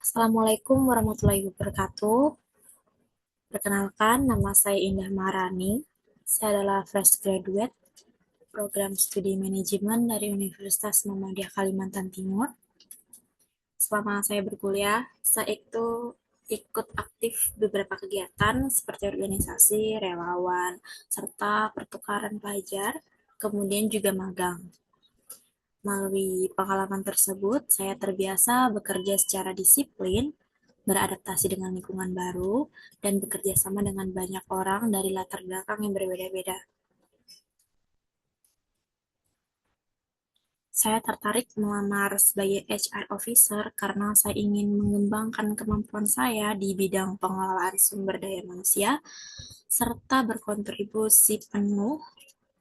Assalamualaikum warahmatullahi wabarakatuh. Perkenalkan, nama saya Indah Maharani. Saya adalah fresh graduate program studi manajemen dari Universitas Muhammadiyah Kalimantan Timur. Selama saya berkuliah, saya itu ikut aktif beberapa kegiatan seperti organisasi, relawan, serta pertukaran pelajar, kemudian juga magang. Melalui pengalaman tersebut, saya terbiasa bekerja secara disiplin, beradaptasi dengan lingkungan baru, dan bekerja sama dengan banyak orang dari latar belakang yang berbeda-beda. Saya tertarik melamar sebagai HR Officer karena saya ingin mengembangkan kemampuan saya di bidang pengelolaan sumber daya manusia, serta berkontribusi penuh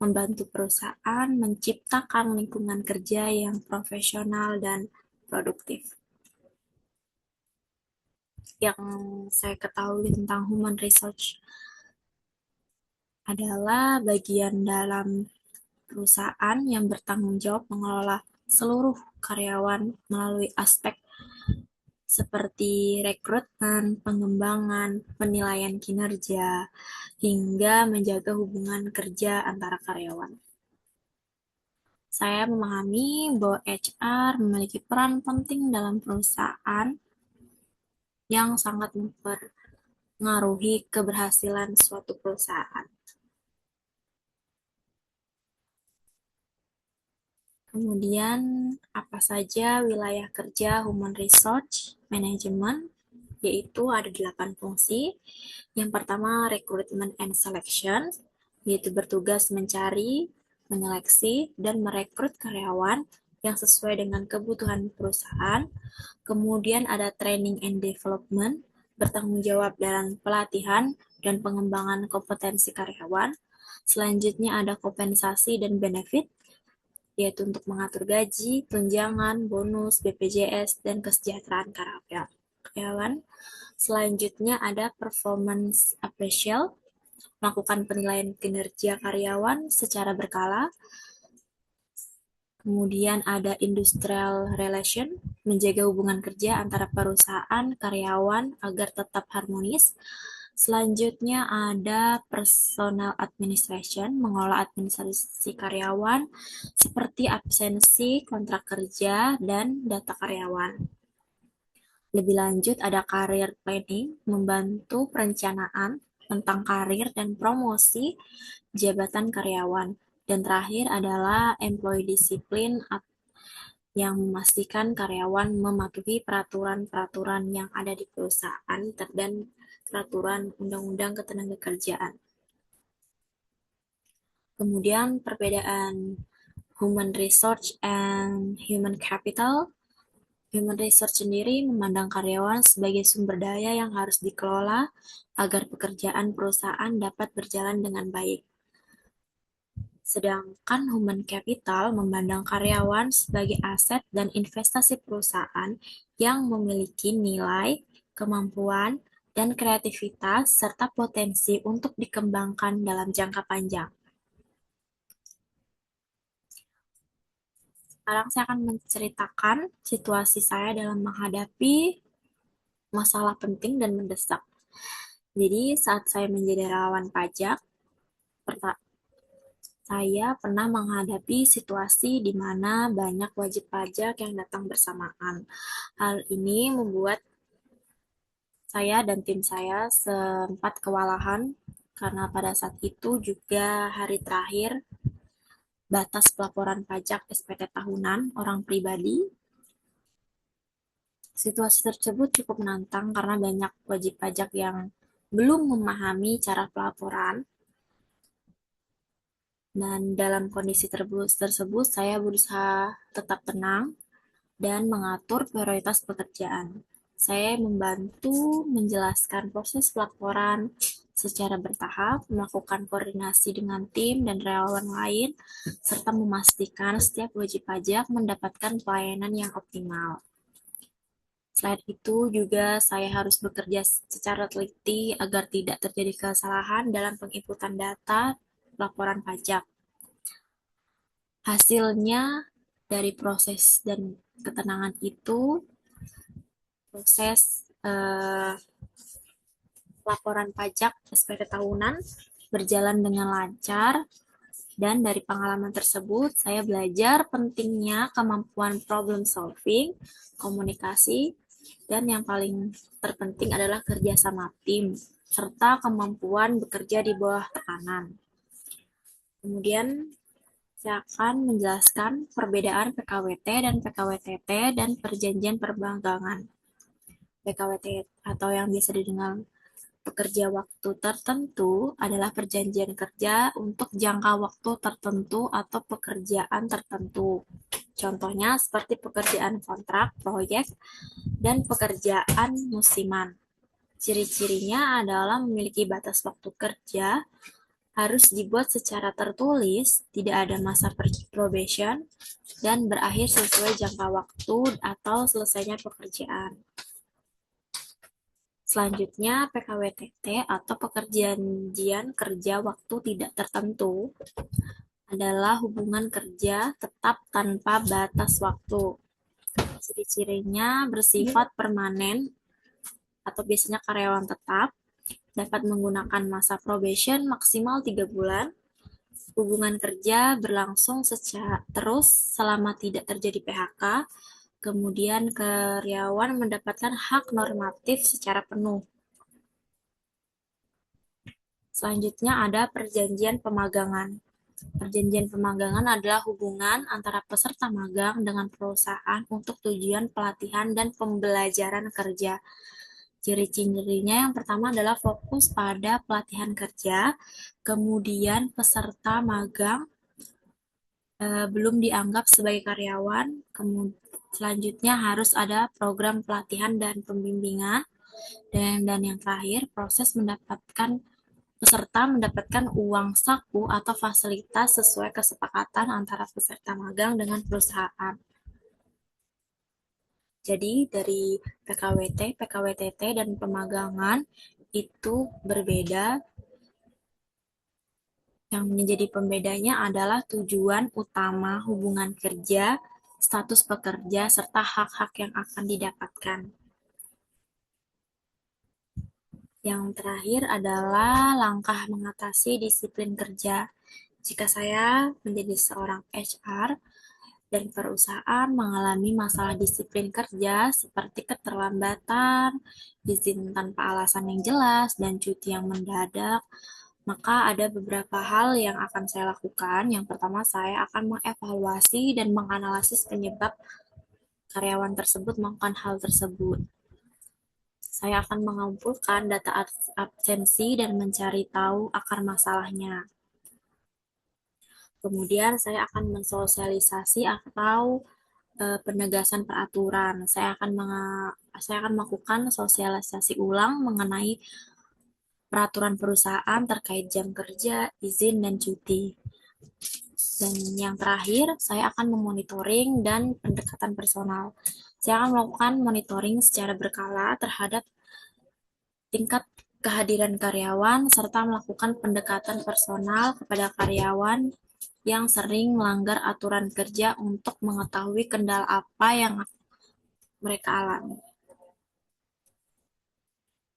membantu perusahaan menciptakan lingkungan kerja yang profesional dan produktif. Yang saya ketahui tentang human research adalah bagian dalam perusahaan yang bertanggung jawab mengelola seluruh karyawan melalui aspek seperti rekrutmen, pengembangan, penilaian kinerja, hingga menjaga hubungan kerja antara karyawan. Saya memahami bahwa HR memiliki peran penting dalam perusahaan yang sangat mempengaruhi keberhasilan suatu perusahaan. Kemudian, apa saja wilayah kerja Human Resource Management? Yaitu ada 8 fungsi. Yang pertama, Recruitment and Selection, yaitu bertugas mencari, menyeleksi, dan merekrut karyawan yang sesuai dengan kebutuhan perusahaan. Kemudian ada Training and Development, bertanggung jawab dalam pelatihan dan pengembangan kompetensi karyawan. Selanjutnya ada kompensasi dan benefit, yaitu untuk mengatur gaji, tunjangan, bonus, BPJS, dan kesejahteraan karyawan. Selanjutnya ada performance appraisal, melakukan penilaian kinerja karyawan secara berkala. Kemudian ada industrial relation, menjaga hubungan kerja antara perusahaan, karyawan agar tetap harmonis. Selanjutnya ada personal administration, mengelola administrasi karyawan seperti absensi, kontrak kerja, dan data karyawan. Lebih lanjut ada career planning, membantu perencanaan tentang karir dan promosi jabatan karyawan. Dan terakhir adalah employee discipline yang memastikan karyawan mematuhi peraturan-peraturan yang ada di perusahaan dan peraturan undang-undang ketenagakerjaan. Kemudian perbedaan human resource and human capital. Human resource sendiri memandang karyawan sebagai sumber daya yang harus dikelola agar pekerjaan perusahaan dapat berjalan dengan baik. Sedangkan human capital memandang karyawan sebagai aset dan investasi perusahaan yang memiliki nilai, kemampuan, dan kreativitas serta potensi untuk dikembangkan dalam jangka panjang. Sekarang saya akan menceritakan situasi saya dalam menghadapi masalah penting dan mendesak. Jadi, saat saya menjadi relawan pajak, saya pernah menghadapi situasi di mana banyak wajib pajak yang datang bersamaan. Hal ini membuat saya dan tim saya sempat kewalahan karena pada saat itu juga hari terakhir batas pelaporan pajak SPT tahunan orang pribadi. Situasi tersebut cukup menantang karena banyak wajib pajak yang belum memahami cara pelaporan. Dan dalam kondisi tersebut saya berusaha tetap tenang dan mengatur prioritas pekerjaan. Saya membantu menjelaskan proses pelaporan secara bertahap, melakukan koordinasi dengan tim dan relawan lain, serta memastikan setiap wajib pajak mendapatkan pelayanan yang optimal. Selain itu, juga saya harus bekerja secara teliti agar tidak terjadi kesalahan dalam penginputan data laporan pajak. Hasilnya dari proses dan ketenangan itu, proses laporan pajak SPT tahunan berjalan dengan lancar, dan dari pengalaman tersebut saya belajar pentingnya kemampuan problem solving, komunikasi, dan yang paling terpenting adalah kerja sama tim, serta kemampuan bekerja di bawah tekanan. Kemudian saya akan menjelaskan perbedaan PKWT dan PKWTT dan perjanjian perdagangan. PKWT atau yang biasa didengar pekerja waktu tertentu adalah perjanjian kerja untuk jangka waktu tertentu atau pekerjaan tertentu. Contohnya seperti pekerjaan kontrak, proyek, dan pekerjaan musiman. Ciri-cirinya adalah memiliki batas waktu kerja, harus dibuat secara tertulis, tidak ada masa probation, dan berakhir sesuai jangka waktu atau selesainya pekerjaan. Selanjutnya, PKWTT atau Perjanjian Kerja Waktu Tidak Tertentu adalah hubungan kerja tetap tanpa batas waktu. Ciri-cirinya bersifat permanen atau biasanya karyawan tetap, dapat menggunakan masa probation maksimal 3 bulan, hubungan kerja berlangsung secara terus selama tidak terjadi PHK, kemudian karyawan mendapatkan hak normatif secara penuh. Selanjutnya ada perjanjian pemagangan. Perjanjian pemagangan adalah hubungan antara peserta magang dengan perusahaan untuk tujuan pelatihan dan pembelajaran kerja. Ciri-cirinya yang pertama adalah fokus pada pelatihan kerja, kemudian peserta magang belum dianggap sebagai karyawan, selanjutnya harus ada program pelatihan dan pembimbingan, dan yang terakhir proses peserta mendapatkan uang saku atau fasilitas sesuai kesepakatan antara peserta magang dengan perusahaan. Jadi dari PKWT, PKWTT, dan pemagangan itu berbeda. Yang menjadi pembedanya adalah tujuan utama hubungan kerja, status pekerja, serta hak-hak yang akan didapatkan. Yang terakhir adalah langkah mengatasi disiplin kerja. Jika saya menjadi seorang HR dan perusahaan mengalami masalah disiplin kerja seperti keterlambatan, izin tanpa alasan yang jelas, dan cuti yang mendadak, maka ada beberapa hal yang akan saya lakukan. Yang pertama, saya akan mengevaluasi dan menganalisis penyebab karyawan tersebut melakukan hal tersebut. Saya akan mengumpulkan data absensi dan mencari tahu akar masalahnya. Kemudian saya akan mensosialisasi atau penegasan peraturan. Saya akan melakukan sosialisasi ulang mengenai peraturan perusahaan terkait jam kerja, izin, dan cuti. Dan yang terakhir, saya akan memonitoring dan pendekatan personal. Saya akan melakukan monitoring secara berkala terhadap tingkat kehadiran karyawan, serta melakukan pendekatan personal kepada karyawan yang sering melanggar aturan kerja untuk mengetahui kendala apa yang mereka alami.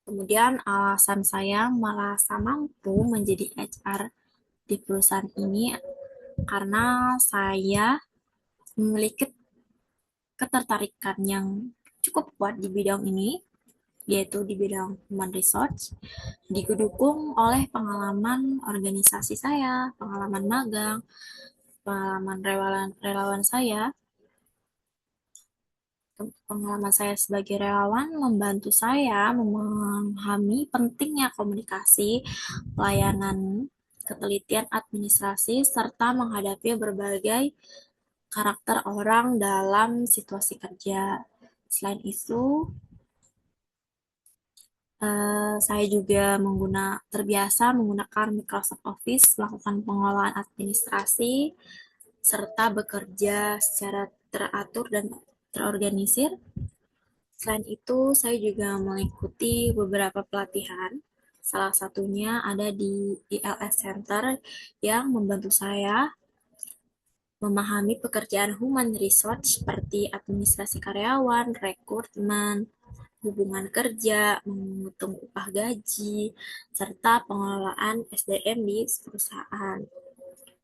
Kemudian alasan saya merasa mampu menjadi HR di perusahaan ini karena saya memiliki ketertarikan yang cukup kuat di bidang ini, yaitu di bidang human resource, didukung oleh pengalaman organisasi saya, pengalaman magang, pengalaman relawan saya. Pengalaman saya sebagai relawan membantu saya memahami pentingnya komunikasi, pelayanan, ketelitian administrasi, serta menghadapi berbagai karakter orang dalam situasi kerja. Selain itu, saya juga terbiasa menggunakan Microsoft Office, melakukan pengolahan administrasi, serta bekerja secara teratur dan terorganisir. Selain itu, saya juga mengikuti beberapa pelatihan. Salah satunya ada di ILS Center yang membantu saya memahami pekerjaan human resource seperti administrasi karyawan, rekrutmen, hubungan kerja, menghitung upah gaji, serta pengelolaan SDM di perusahaan.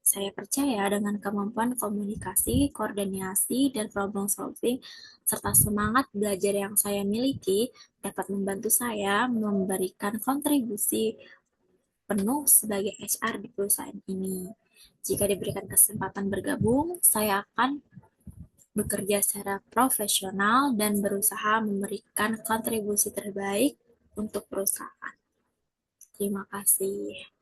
Saya percaya dengan kemampuan komunikasi, koordinasi, dan problem solving, serta semangat belajar yang saya miliki, dapat membantu saya memberikan kontribusi penuh sebagai HR di perusahaan ini. Jika diberikan kesempatan bergabung, saya akan bekerja secara profesional dan berusaha memberikan kontribusi terbaik untuk perusahaan. Terima kasih.